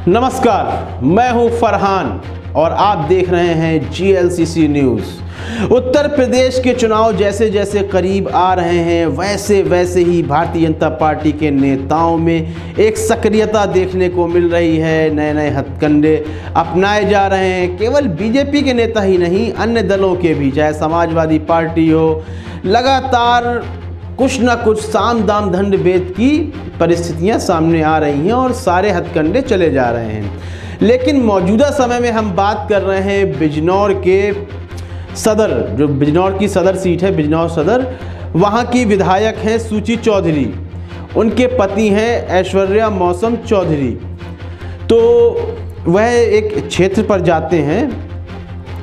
नमस्कार, मैं हूं फरहान और आप देख रहे हैं GLCC न्यूज़। उत्तर प्रदेश के चुनाव जैसे जैसे करीब आ रहे हैं वैसे वैसे ही भारतीय जनता पार्टी के नेताओं में एक सक्रियता देखने को मिल रही है। नए नए हथकंडे अपनाए जा रहे हैं। केवल बीजेपी के नेता ही नहीं, अन्य दलों के भी, चाहे समाजवादी पार्टी हो, लगातार कुछ ना कुछ साम दाम दंड भेद की परिस्थितियां सामने आ रही हैं और सारे हथकंडे चले जा रहे हैं। लेकिन मौजूदा समय में हम बात कर रहे हैं बिजनौर के सदर, जो बिजनौर की सदर सीट है, बिजनौर सदर, वहां की विधायक हैं सुची चौधरी। उनके पति हैं ऐश्वर्या मौसम चौधरी। तो वह एक क्षेत्र पर जाते हैं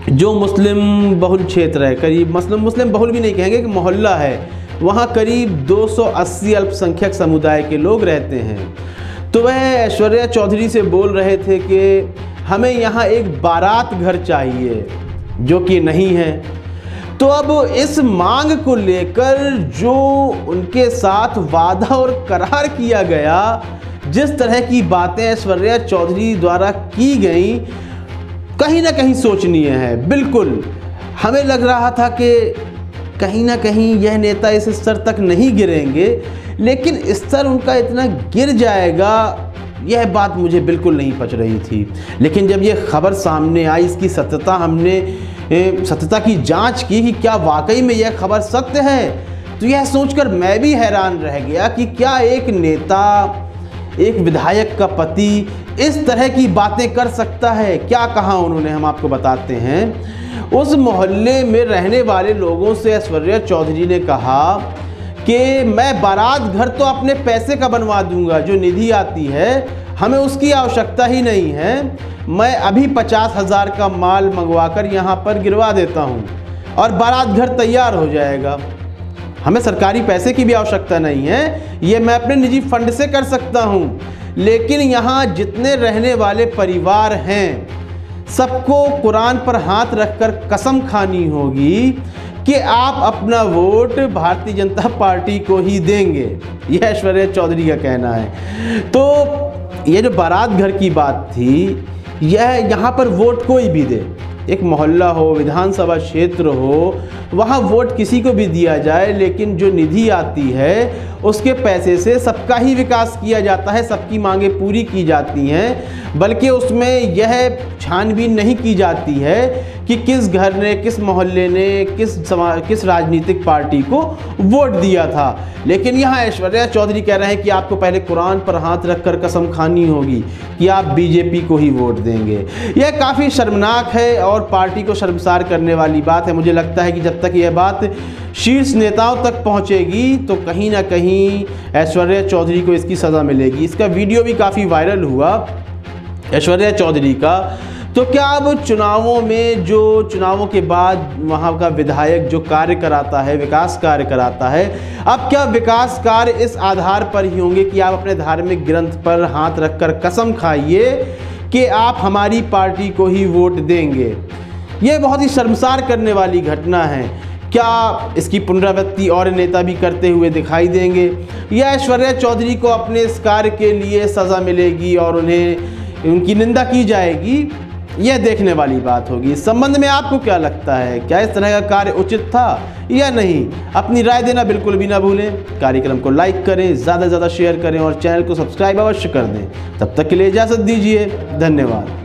जो मुस्लिम बहुल क्षेत्र है, करीब मुस्लिम बहुल भी नहीं कहेंगे, कि मोहल्ला है। वहाँ करीब 280 अल्पसंख्यक समुदाय के लोग रहते हैं। तो वह ऐश्वर्या चौधरी से बोल रहे थे कि हमें यहाँ एक बारात घर चाहिए, जो कि नहीं है। तो अब इस मांग को लेकर जो उनके साथ वादा और करार किया गया, जिस तरह की बातें ऐश्वर्या चौधरी द्वारा की गई, कहीं ना कहीं सोचनीय है। बिल्कुल हमें लग रहा था कि कहीं ना कहीं यह नेता इस स्तर तक नहीं गिरेंगे, लेकिन स्तर उनका इतना गिर जाएगा, यह बात मुझे बिल्कुल नहीं पच रही थी। लेकिन जब यह खबर सामने आई, इसकी सत्यता की जांच की कि क्या वाकई में यह खबर सत्य है, तो यह सोचकर मैं भी हैरान रह गया कि क्या एक नेता, एक विधायक का पति इस तरह की बातें कर सकता है। क्या कहा उन्होंने, हम आपको बताते हैं। उस मोहल्ले में रहने वाले लोगों से ऐश्वर्या चौधरी ने कहा कि मैं बारात घर तो अपने पैसे का बनवा दूंगा, जो निधि आती है हमें उसकी आवश्यकता ही नहीं है। मैं अभी 50,000 का माल मंगवाकर यहाँ पर गिरवा देता हूँ और बारात घर तैयार हो जाएगा। हमें सरकारी पैसे की भी आवश्यकता नहीं है, ये मैं अपने निजी फंड से कर सकता हूँ। लेकिन यहाँ जितने रहने वाले परिवार हैं, सबको कुरान पर हाथ रखकर कसम खानी होगी कि आप अपना वोट भारतीय जनता पार्टी को ही देंगे। यह ऐश्वर्या चौधरी का कहना है। तो ये जो बारात घर की बात थी, यह यहाँ पर वोट कोई भी दे, एक मोहल्ला हो, विधानसभा क्षेत्र हो, वहाँ वोट किसी को भी दिया जाए, लेकिन जो निधि आती है उसके पैसे से सबका ही विकास किया जाता है, सबकी मांगें पूरी की जाती हैं। बल्कि उसमें यह छानबीन नहीं की जाती है कि किस घर ने, किस मोहल्ले ने, किस राजनीतिक पार्टी को वोट दिया था। लेकिन यहाँ ऐश्वर्या चौधरी कह रहे हैं कि आपको पहले कुरान पर हाथ रखकर कसम खानी होगी कि आप बीजेपी को ही वोट देंगे। यह काफ़ी शर्मनाक है और पार्टी को शर्मसार करने वाली बात है। मुझे लगता है कि जब तक यह बात शीर्ष नेताओं तक पहुंचेगी तो कहीं ना कहीं ऐश्वर्या चौधरी को इसकी सज़ा मिलेगी। इसका वीडियो भी काफ़ी वायरल हुआ ऐश्वर्या चौधरी का। तो क्या अब चुनावों में, जो चुनावों के बाद वहाँ का विधायक जो कार्य कराता है, विकास कार्य कराता है, अब क्या विकास कार्य इस आधार पर ही होंगे कि आप अपने धार्मिक ग्रंथ पर हाथ रखकर कसम खाइए कि आप हमारी पार्टी को ही वोट देंगे? ये बहुत ही शर्मसार करने वाली घटना है। क्या इसकी पुनरावृत्ति और नेता भी करते हुए दिखाई देंगे, या ऐश्वर्या चौधरी को अपने इस कार्य के लिए सज़ा मिलेगी और उनकी निंदा की जाएगी? यह देखने वाली बात होगी। इस संबंध में आपको क्या लगता है? क्या इस तरह का कार्य उचित था या नहीं? अपनी राय देना बिल्कुल भी ना भूलें। कार्यक्रम को लाइक करें, ज़्यादा से ज़्यादा शेयर करें और चैनल को सब्सक्राइब अवश्य कर दें। तब तक के लिए इजाज़त दीजिए। धन्यवाद।